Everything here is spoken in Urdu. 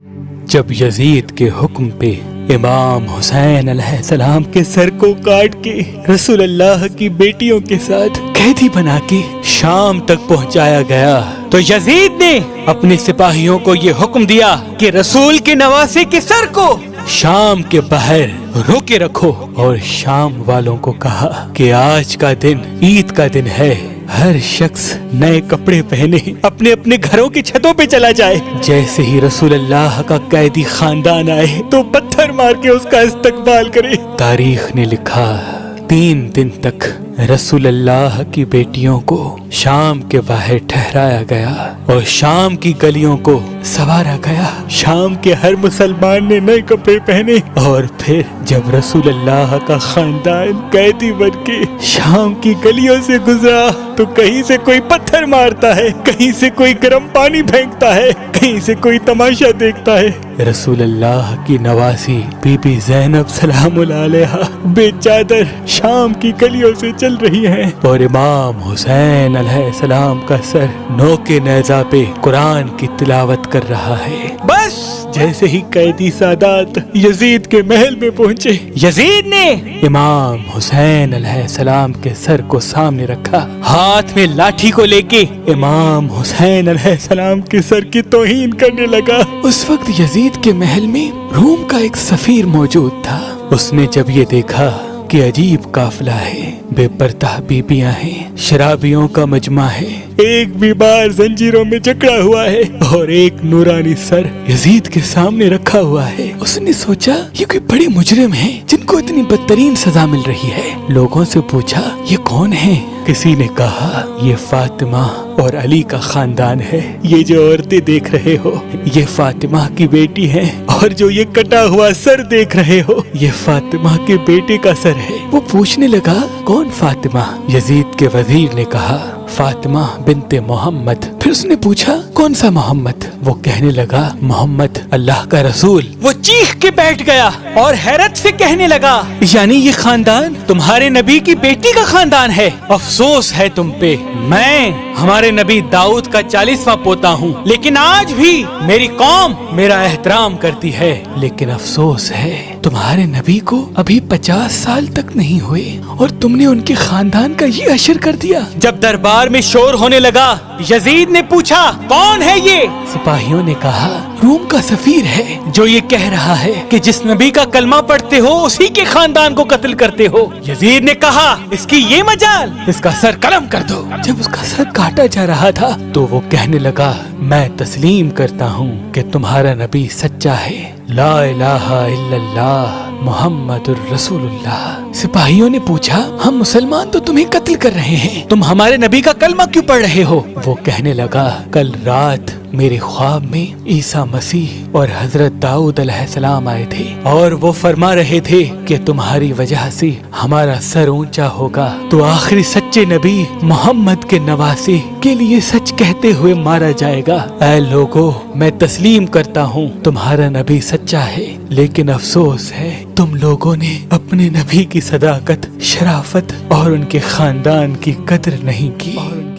جب یزید کے حکم پہ امام حسین علیہ السلام کے سر کو کاٹ کے رسول اللہ کی بیٹیوں کے ساتھ قیدی بنا کے شام تک پہنچایا گیا تو یزید نے اپنے سپاہیوں کو یہ حکم دیا کہ رسول کے نواسے کے سر کو شام کے باہر روکے رکھو، اور شام والوں کو کہا کہ آج کا دن عید کا دن ہے، ہر شخص نئے کپڑے پہنے اپنے اپنے گھروں کی چھتوں پہ چلا جائے۔ جیسے ہی رسول اللہ کا قیدی خاندان آئے تو پتھر مار کے اس کا استقبال کرے۔ تاریخ نے لکھا 3 دن تک رسول اللہ کی بیٹیوں کو شام کے باہر ٹھہرایا گیا اور شام کی گلیوں کو سنوارا گیا۔ شام کے ہر مسلمان نے نئے کپڑے پہنے، اور پھر جب رسول اللہ کا خاندان قیدی بن کے شام کی گلیوں سے گزرا تو کہیں سے کوئی پتھر مارتا ہے، کہیں سے کوئی گرم پانی پھینکتا ہے، کہیں سے کوئی تماشا دیکھتا ہے۔ رسول اللہ کی نواسی بی بی زینب سلام اللہ علیہا بے چادر شام کی گلیوں سے چل رہی ہیں، اور امام حسین علیہ السلام کا سر نوکے نیزہ پہ قرآن کی تلاوت کر رہا ہے۔ بس جیسے ہی قیدی سادات یزید کے محل میں پہنچے، یزید نے امام حسین علیہ السلام کے سر کو سامنے رکھا، ہاتھ میں لاٹھی کو لے کے امام حسین علیہ السلام کے سر کی توہین کرنے لگا۔ اس وقت یزید کے محل میں روم کا ایک سفیر موجود تھا۔ اس نے جب یہ دیکھا کہ عجیب قافلہ ہے، بے پرتہ بیبیاں ہیں، شرابیوں کا مجمع ہے، ایک بیمار زنجیروں میں جکڑا ہوا ہے اور ایک نورانی سر یزید کے سامنے رکھا ہوا ہے، اس نے سوچا یہ کوئی بڑے مجرم ہیں جن کو اتنی بدترین سزا مل رہی ہے۔ لوگوں سے پوچھا یہ کون ہے؟ کسی نے کہا یہ فاطمہ اور علی کا خاندان ہے، یہ جو عورتیں دیکھ رہے ہو یہ فاطمہ کی بیٹی ہیں، اور جو یہ کٹا ہوا سر دیکھ رہے ہو یہ فاطمہ کے بیٹے کا سر ہے۔ وہ پوچھنے لگا کون فاطمہ؟ یزید کے وزیر نے کہا فاطمہ بنت محمد۔ پھر اس نے پوچھا کون سا محمد؟ وہ کہنے لگا محمد اللہ کا رسول۔ وہ چیخ کے بیٹھ گیا اور حیرت سے کہنے لگا یعنی یہ خاندان تمہارے نبی کی بیٹی کا خاندان ہے؟ افسوس ہے تم پہ، میں ہمارے نبی داؤد کا 40واں پوتا ہوں، لیکن آج بھی میری قوم میرا احترام کرتی ہے، لیکن افسوس ہے تمہارے نبی کو ابھی 50 سال تک نہیں ہوئے اور تم نے ان کے خاندان کا یہ اشر کر دیا۔ جب دربار میں شور ہونے لگا یزید نے پوچھا کون ہے یہ؟ سپاہیوں نے کہا روم کا سفیر ہے جو یہ کہہ رہا ہے کہ جس نبی کا کلمہ پڑھتے ہو اسی کے خاندان کو قتل کرتے ہو۔ یزید نے کہا اس کی یہ مجال، اس کا سر قلم کر دو۔ جب اس کا سر کاٹا جا رہا تھا تو وہ کہنے لگا میں تسلیم کرتا ہوں کہ تمہارا نبی سچا ہے، لا الہ الا اللہ محمد الرسول اللہ۔ سپاہیوں نے پوچھا ہم مسلمان تو تمہیں قتل کر رہے ہیں، تم ہمارے نبی کا کلمہ کیوں پڑھ رہے ہو؟ وہ کہنے لگا کل رات میرے خواب میں عیسیٰ مسیح اور حضرت داؤد علیہ السلام آئے تھے اور وہ فرما رہے تھے کہ تمہاری وجہ سے ہمارا سر اونچا ہوگا تو آخری سچے نبی محمد کے نواسے کے لیے سچ کہتے ہوئے مارا جائے گا۔ اے لوگو میں تسلیم کرتا ہوں تمہارا نبی سچا ہے، لیکن افسوس ہے تم لوگوں نے اپنے نبی کی صداقت، شرافت اور ان کے خاندان کی قدر نہیں کی۔